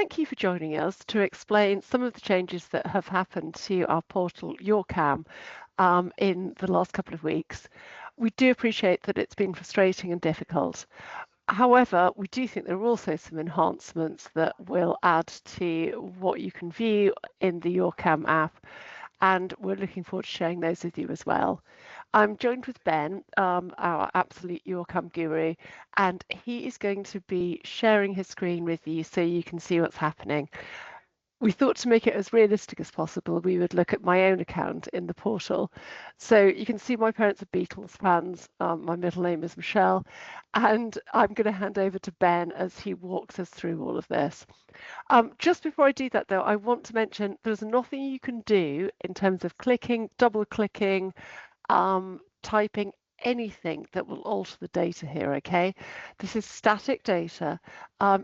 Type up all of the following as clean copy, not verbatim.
thank you for joining us to explain some of the changes that have happened to our portal, YourCAM, in the last couple of weeks. We do appreciate that it's been frustrating and difficult. However, we do think there are also some enhancements that will add to what you can view in the YourCAM app, and we're looking forward to sharing those with you as well. I'm joined with Ben, our absolute YourCAM guru, and he is going to be sharing his screen with you so you can see what's happening. We thought to make it as realistic as possible, we would look at my own account in the portal. So you can see my parents are Beatles fans. My middle name is Michelle, and I'm going to hand over to Ben as he walks us through all of this. Just before I do that, though, I want to mention there's nothing you can do in terms of clicking, double clicking, typing anything that will alter the data here, okay? This is static data.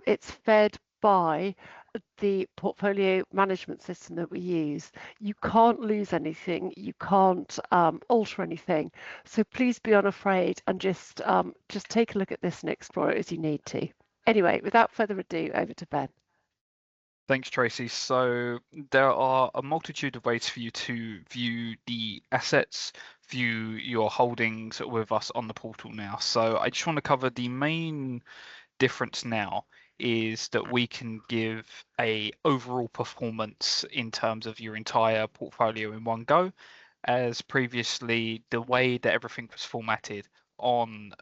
It's fed by the portfolio management system that we use. You can't lose anything, you can't alter anything. So please be unafraid and just take a look at this and explore it as you need to. Anyway, without further ado, over to Ben. Thanks, Tracy. So there are a multitude of ways for you to view the assets, view your holdings with us on the portal now. So I just want to cover the main difference now is that we can give a overall performance in terms of your entire portfolio in one go, as previously the way that everything was formatted on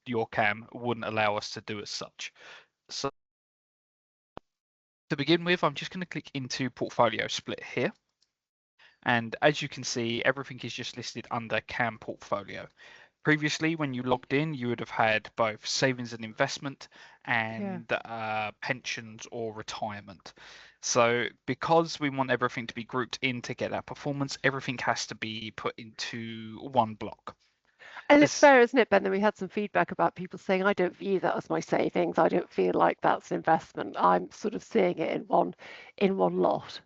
YourCAM wouldn't allow us to do as such. So to begin with, I'm just going to click into portfolio split here. And as you can see, everything is just listed under CAM portfolio. Previously, when you logged in, you would have had both savings and investment and pensions or retirement. So because we want everything to be grouped in to get that performance, everything has to be put into one block. And it's fair, isn't it, Ben, that we had some feedback about people saying, I don't view that as my savings. I don't feel like that's an investment. I'm sort of seeing it in one lot.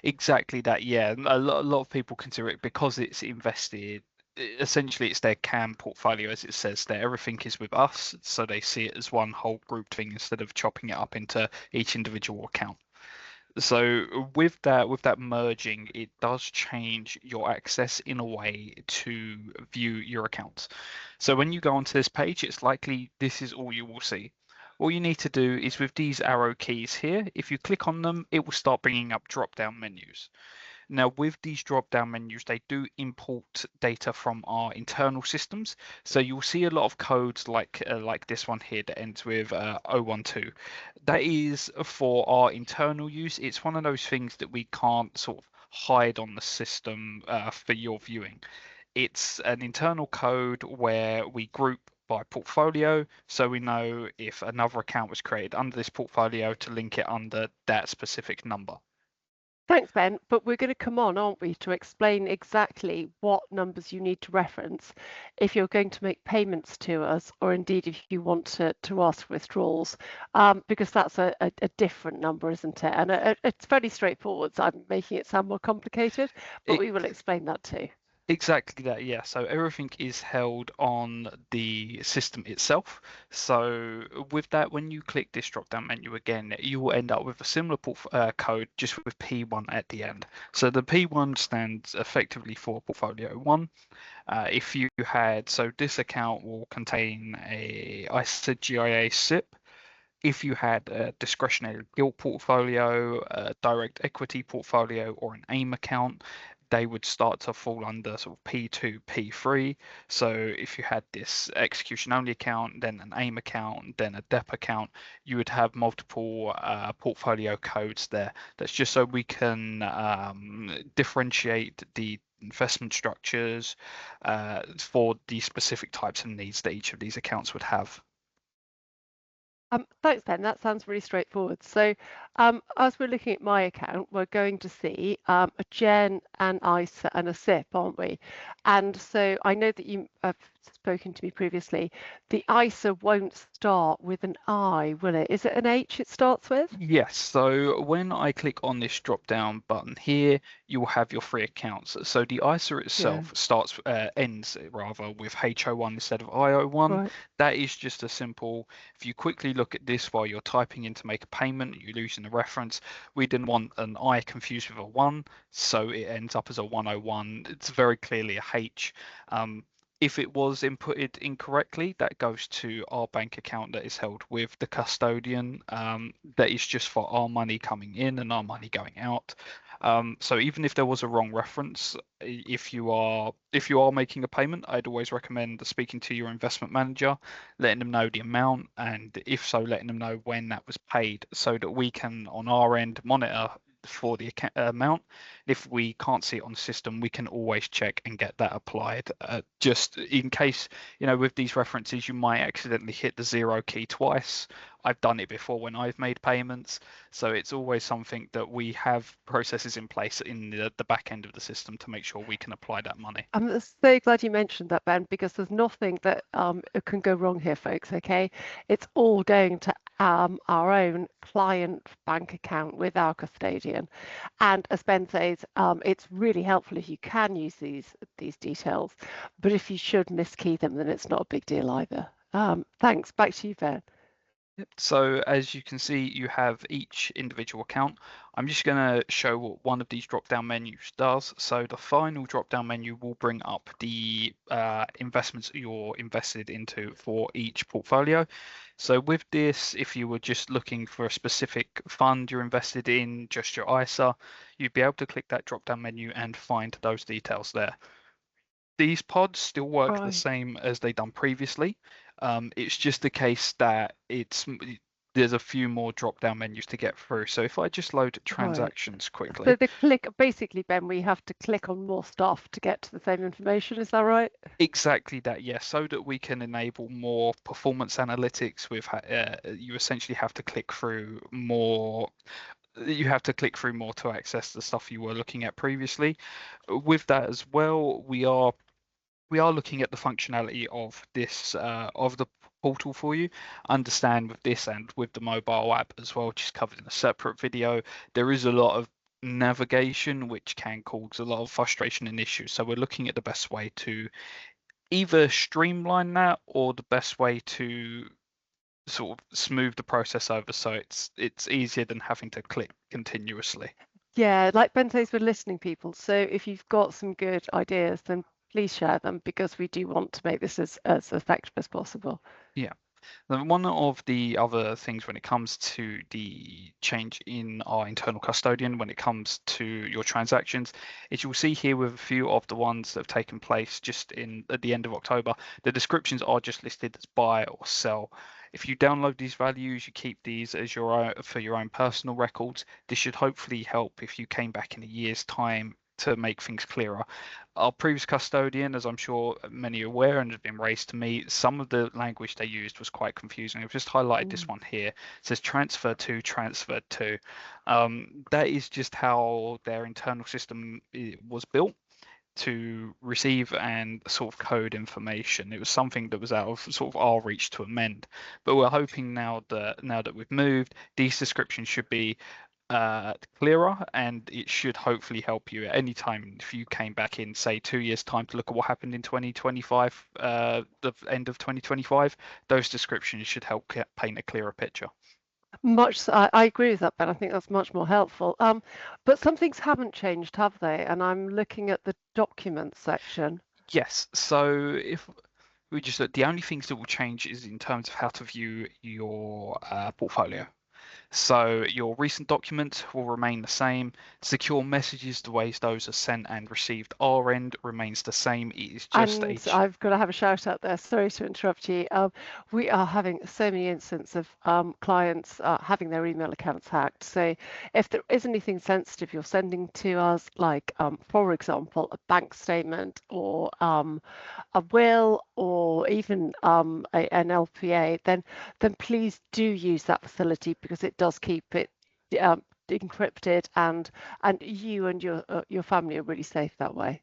Exactly that, yeah. A lot of people consider it because it's invested. Essentially, it's their CAM portfolio, as it says there. Everything is with us, so they see it as one whole grouped thing instead of chopping it up into each individual account. So with that merging, it does change your access in a way to view your accounts. So when you go onto this page, it's likely this is all you will see. All you need to do is with these arrow keys here, if you click on them, it will start bringing up drop-down menus. Now, with these drop-down menus, they do import data from our internal systems. So you'll see a lot of codes like this one here that ends with 012. That is for our internal use. It's one of those things that we can't sort of hide on the system for your viewing. It's an internal code where we group by portfolio, so we know if another account was created under this portfolio to link it under that specific number. Thanks, Ben. But we're going to come on, aren't we, to explain exactly what numbers you need to reference if you're going to make payments to us, or indeed if you want to ask for withdrawals, because that's a different number, isn't it? And it's fairly straightforward. So I'm making it sound more complicated, but we will explain that too. Exactly that, yeah. So everything is held on the system itself. So with that, when you click this drop-down menu again, you will end up with a similar code, just with P1 at the end. So the P1 stands effectively for Portfolio 1. If you had, so this account will contain a ISA GIA SIP. If you had a discretionary gilt portfolio, a direct equity portfolio, or an AIM account, they would start to fall under sort of P2, P3. So if you had this execution only account, then an AIM account, then a DEP account, you would have multiple portfolio codes there. That's just so we can differentiate the investment structures for the specific types of needs that each of these accounts would have. Thanks, Ben. That sounds really straightforward. So as we're looking at my account, we're going to see a Gen, an ISA and a SIP, aren't we? And so I know that you have spoken to me previously, the ISA won't start with an I, will it? Is it an H it starts with? Yes, so when I click on this drop down button here, you will have your free accounts. So the ISA Yeah, itself ends rather with HO1 instead of IO1. right. That is just a simple, if you quickly look at this while you're typing in to make a payment, you're losing the reference. We didn't want an I confused with a 1, so it ends up as a 101. It's very clearly a H. If it was inputted incorrectly, that goes to our bank account that is held with the custodian. That is just for our money coming in and our money going out. So even if there was a wrong reference, if you are making a payment, I'd always recommend speaking to your investment manager, letting them know the amount, and if so, letting them know when that was paid, so that we can on our end monitor for the amount. If we can't see it on the system, we can always check and get that applied. Just in case, with these references, you might accidentally hit the 0 key twice. I've done it before when I've made payments. So it's always something that we have processes in place in the back end of the system to make sure we can apply that money. I'm so glad you mentioned that, Ben, because there's nothing that can go wrong here, folks. Okay, it's all going to our own client bank account with our custodian, and as Ben says, it's really helpful if you can use these details, but if you should miskey them, then it's not a big deal either. Thanks. Back to you, Ben. Yep. So as you can see, you have each individual account. I'm just going to show what one of these drop-down menus does. So the final drop-down menu will bring up the investments you're invested into for each portfolio. So with this, if you were just looking for a specific fund you're invested in, just your ISA, you'd be able to click that drop-down menu and find those details there. These pods still work the Right. same as they done previously. It's just the case that there's a few more drop-down menus to get through. So if I just load Right. transactions So quickly, the click basically, Ben, we have to click on more stuff to get to the same information. Is that right? exactly that, yes, so that we can enable more performance analytics you essentially have to click through more. You have to click through more to access the stuff you were looking at previously. With that as well, we are looking at the functionality of this of the portal for you. Understand with this and with the mobile app as well, just covered in a separate video, there is a lot of navigation which can cause a lot of frustration and issues. So we're looking at the best way to either streamline that or the best way to sort of smooth the process over so it's easier than having to click continuously. Yeah, like Ben says, we're listening, people. So if you've got some good ideas, then please share them because we do want to make this as effective as possible. Yeah. Then one of the other things when it comes to the change in our internal custodian, when it comes to your transactions, is you'll see here with a few of the ones that have taken place just at the end of October, the descriptions are just listed as buy or sell. If you download these values, you keep these as for your own personal records. This should hopefully help if you came back in a year's time to make things clearer. Our previous custodian, as I'm sure many are aware and has been raised to me, some of the language they used was quite confusing. I've just highlighted this Mm. one here. It says transfer to, transferred to. That is just how their internal system was built to receive and sort of code information. It was something that was out of sort of our reach to amend. But we're hoping now that we've moved, these descriptions should be clearer, and it should hopefully help you at any time if you came back in, say, 2 years' time to look at what happened in 2025, the end of 2025. Those descriptions should help paint a clearer picture. I agree with that, Ben. I think that's much more helpful. But some things haven't changed, have they? And I'm looking at the documents section. Yes, so if we just look, the only things that will change is in terms of how to view your portfolio. So your recent documents will remain the same. Secure messages, the ways those are sent and received our end remains the same. It is just And I've got to have a shout out there. Sorry to interrupt you. We are having so many instances of clients having their email accounts hacked. So if there is anything sensitive you're sending to us, like, for example, a bank statement or a will or even an LPA, then please do use that facility because it does keep it encrypted, and you and your family are really safe that way.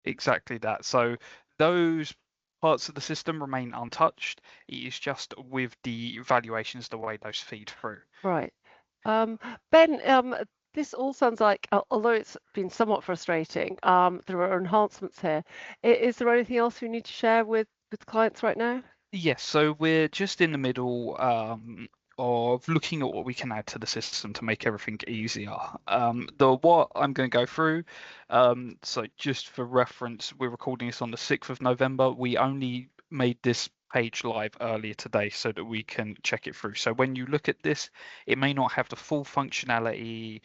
exactly that. So those Parts of the system remain untouched. It is just with the valuations the way those feed through. Right. Ben, this all sounds like, although it's been somewhat frustrating, there are enhancements here. Is there anything else we need to share with clients right now? Yes, so we're just in the middle of looking at what we can add to the system to make everything easier. The what I'm going to go through, so just for reference, we're recording this on the 6th of November. We only made this page live earlier today so that we can check it through. So when you look at this, it may not have the full functionality.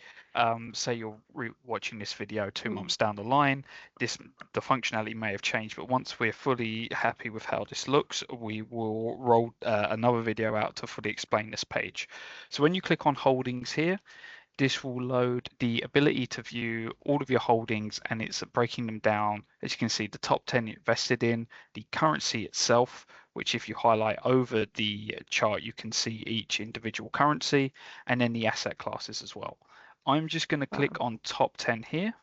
Say you're watching this video 2 months down the line, the functionality may have changed, but once we're fully happy with how this looks, we will roll another video out to fully explain this page. So when you click on holdings here, this will load the ability to view all of your holdings, and it's breaking them down. As you can see, the top 10 invested in, the currency itself, which if you highlight over the chart, you can see each individual currency, and then the asset classes as well. I'm just going to click Wow. on top 10 here.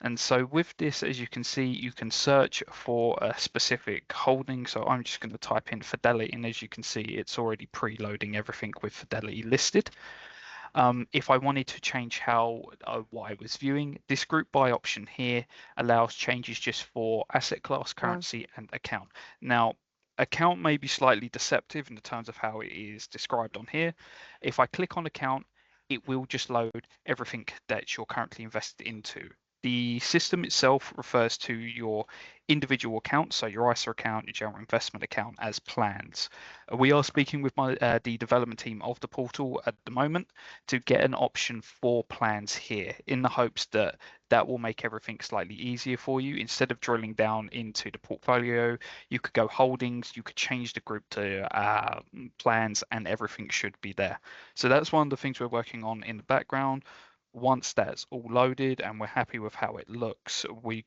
And so with this, as you can see, you can search for a specific holding. So I'm just going to type in Fidelity, and as you can see, it's already preloading everything with Fidelity listed. If I wanted to change how what I was viewing, this group by option here allows changes just for asset class, Wow. currency, and account. Now, account may be slightly deceptive in the terms of how it is described on here. If I click on account, it will just load everything that you're currently invested into. The system itself refers to your individual account, so your ISA account, your general investment account, as plans. We are speaking with the development team of the portal at the moment to get an option for plans here, in the hopes that that will make everything slightly easier for you. Instead of drilling down into the portfolio, you could go holdings, you could change the group to plans, and everything should be there. So that's one of the things we're working on in the background. Once that's all loaded and we're happy with how it looks, we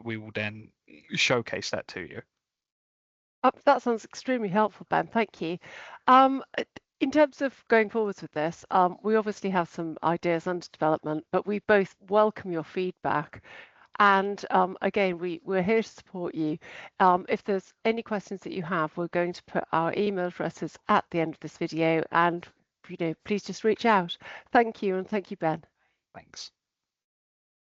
will then showcase that to you. That sounds extremely helpful, Ben. Thank you. In terms of going forwards with this, we obviously have some ideas under development, but we both welcome your feedback. And again, we're here to support you. If there's any questions that you have, we're going to put our email addresses at the end of this video, and please just reach out. Thank you, and thank you, Ben. Thanks.